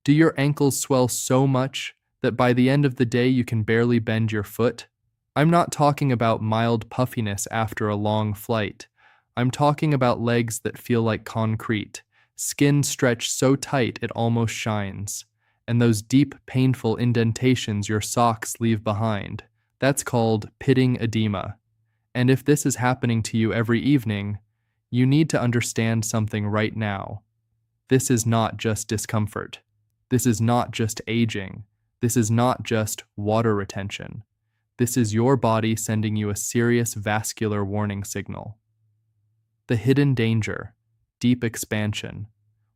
Do your ankles swell so much that by the end of the day you can barely bend your foot? I'm not talking about mild puffiness after a long flight. I'm talking about legs that feel like concrete, skin stretched so tight it almost shines, and those deep, painful indentations your socks leave behind. That's called pitting edema. And if this is happening to you every evening, you need to understand something right now. This is not just discomfort. This is not just aging. This is not just water retention. This is your body sending you a serious vascular warning signal. The hidden danger, deep expansion.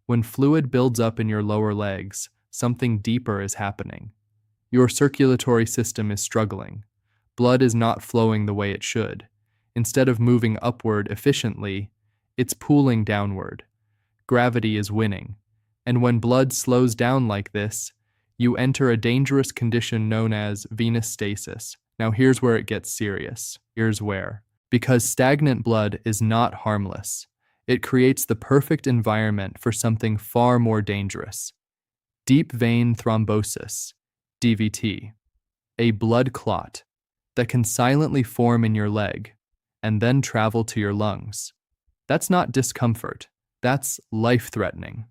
When fluid builds up in your lower legs, something deeper is happening. Your circulatory system is struggling. Blood is not flowing the way it should. Instead of moving upward efficiently, it's pooling downward. Gravity is winning. And when blood slows down like this, you enter a dangerous condition known as venous stasis. Now here's where it gets serious. Here's where. Because stagnant blood is not harmless. It creates the perfect environment for something far more dangerous. Deep vein thrombosis, DVT. A blood clot that can silently form in your leg and then travel to your lungs. That's not discomfort. That's life-threatening.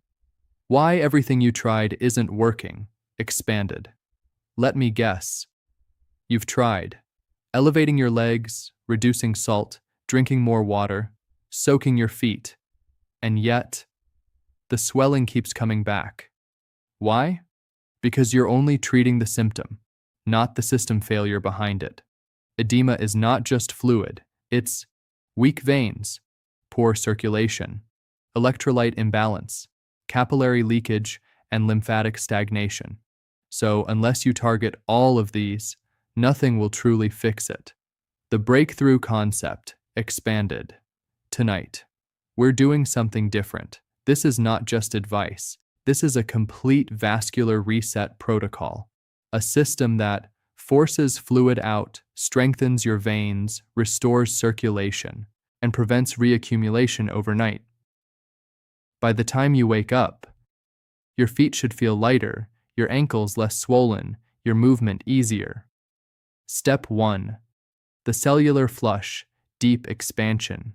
Why everything you tried isn't working? Expanded. Let me guess. You've tried elevating your legs, reducing salt, drinking more water, soaking your feet, and yet the swelling keeps coming back. Why? Because you're only treating the symptom, not the system failure behind it. Edema is not just fluid, it's weak veins, poor circulation, electrolyte imbalance, capillary leakage, and lymphatic stagnation. So unless you target all of these, nothing will truly fix it. The breakthrough concept, expanded. Tonight, we're doing something different. This is not just advice. This is a complete vascular reset protocol. A system that forces fluid out, strengthens your veins, restores circulation, and prevents reaccumulation overnight. By the time you wake up, your feet should feel lighter, your ankles less swollen, your movement easier. Step 1. The cellular flush, deep expansion.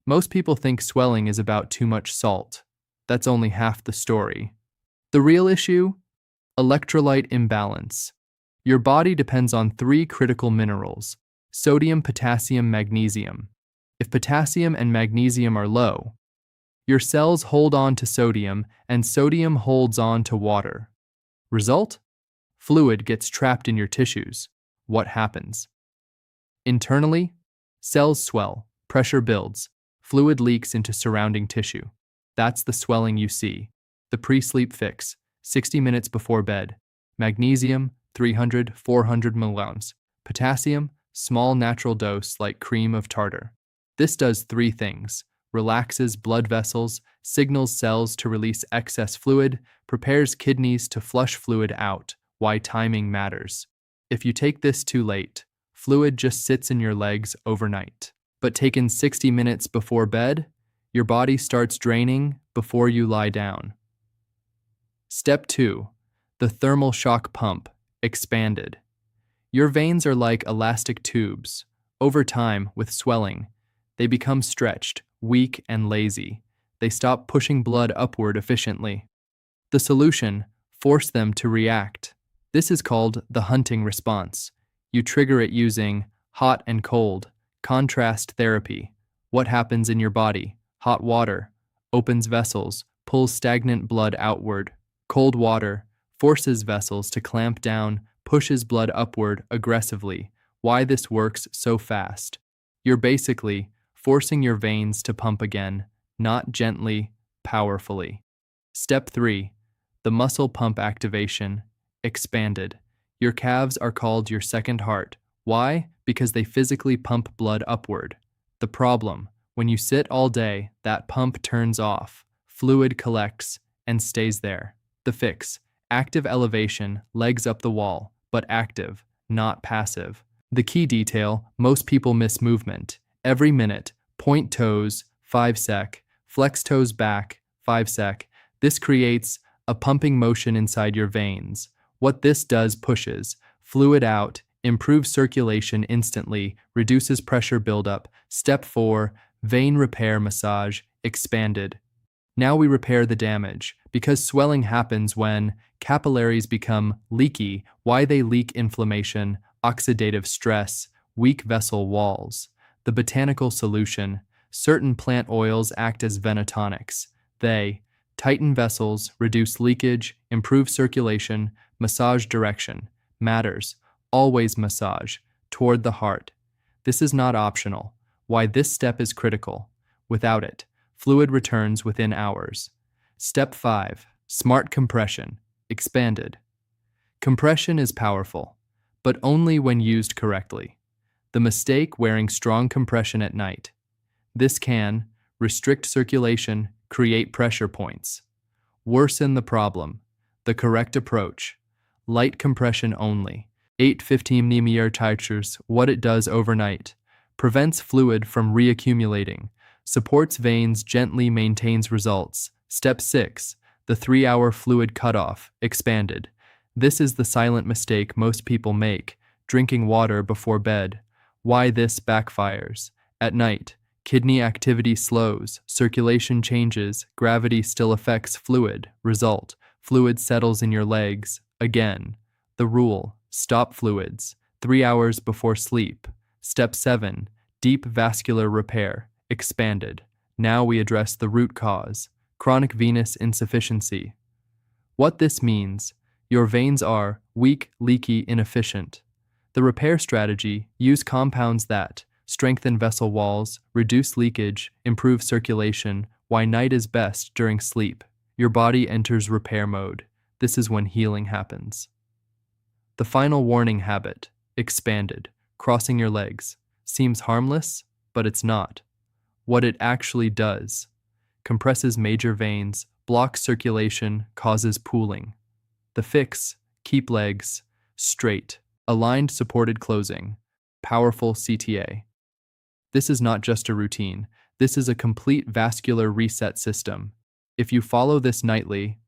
Most people think swelling is about too much salt. That's only half the story. The real issue? Electrolyte imbalance. Your body depends on 3 critical minerals: sodium, potassium, magnesium. If potassium and magnesium are low, your cells hold on to sodium, and sodium holds on to water. Result? Fluid gets trapped in your tissues. What happens? Internally, cells swell, pressure builds, fluid leaks into surrounding tissue. That's the swelling you see. The pre-sleep fix, 60 minutes before bed. Magnesium, 300-400 milligrams. Potassium, small natural dose like cream of tartar. This does 3 things: relaxes blood vessels, signals cells to release excess fluid, prepares kidneys to flush fluid out. Why timing matters. If you take this too late, fluid just sits in your legs overnight. But taken 60 minutes before bed, your body starts draining before you lie down. Step 2. The thermal shock pump, expanded. Your veins are like elastic tubes. Over time, with swelling, they become stretched, weak, and lazy. They stop pushing blood upward efficiently. The solution: force them to react. This is called the hunting response. You trigger it using hot and cold, contrast therapy. What happens in your body? Hot water opens vessels, pulls stagnant blood outward. Cold water forces vessels to clamp down, pushes blood upward aggressively. Why this works so fast? You're basically forcing your veins to pump again, not gently, powerfully. Step 3. The muscle pump activation, expanded. Your calves are called your second heart. Why? Because they physically pump blood upward. The problem: when you sit all day, that pump turns off. Fluid collects and stays there. The fix: active elevation, legs up the wall, but active, not passive. The key detail: most people miss movement. Every minute, point toes, 5 sec, flex toes back, 5 sec. This creates a pumping motion inside your veins. What this does pushes fluid out, improves circulation instantly, reduces pressure buildup. Step 4, vein repair massage, expanded. Now we repair the damage, because swelling happens when capillaries become leaky. Why they leak? Inflammation, oxidative stress, weak vessel walls. The botanical solution: certain plant oils act as venotonics. They tighten vessels, reduce leakage, improve circulation. Massage direction matters. Always massage toward the heart. This is not optional. Why this step is critical. Without it, fluid returns within hours. Step 5. Smart compression, expanded. Compression is powerful, but only when used correctly. The mistake: wearing strong compression at night. This can restrict circulation, create pressure points, worsen the problem. The correct approach: light compression only. 8-15 mm titrations. What it does overnight: prevents fluid from reaccumulating, supports veins gently, maintains results. Step 6. The 3-hour fluid cutoff, expanded. This is the silent mistake most people make: drinking water before bed. Why this backfires? At night, kidney activity slows, circulation changes, gravity still affects fluid. Result: fluid settles in your legs. Again, the rule: stop fluids 3 hours before sleep. Step 7. Deep vascular repair, expanded. Now we address the root cause: chronic venous insufficiency. What this means: your veins are weak, leaky, inefficient. The repair strategy: use compounds that strengthen vessel walls, reduce leakage, improve circulation. Why night is best: during sleep, your body enters repair mode. This is when healing happens. The final warning habit, expanded. Crossing your legs seems harmless, but it's not. What it actually does: compresses major veins, blocks circulation, causes pooling. The fix: keep legs straight, aligned, supported closing, powerful CTA. This is not just a routine. This is a complete vascular reset system. If you follow this nightly,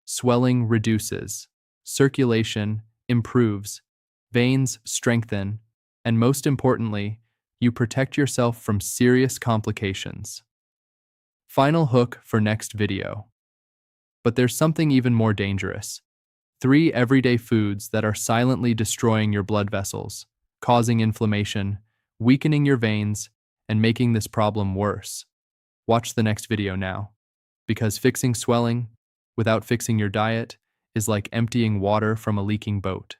swelling reduces, circulation improves, veins strengthen, and most importantly, you protect yourself from serious complications. Final hook for next video. But there's something even more dangerous: 3 everyday foods that are silently destroying your blood vessels, causing inflammation, weakening your veins, and making this problem worse. Watch the next video now, because fixing swelling without fixing your diet is like emptying water from a leaking boat.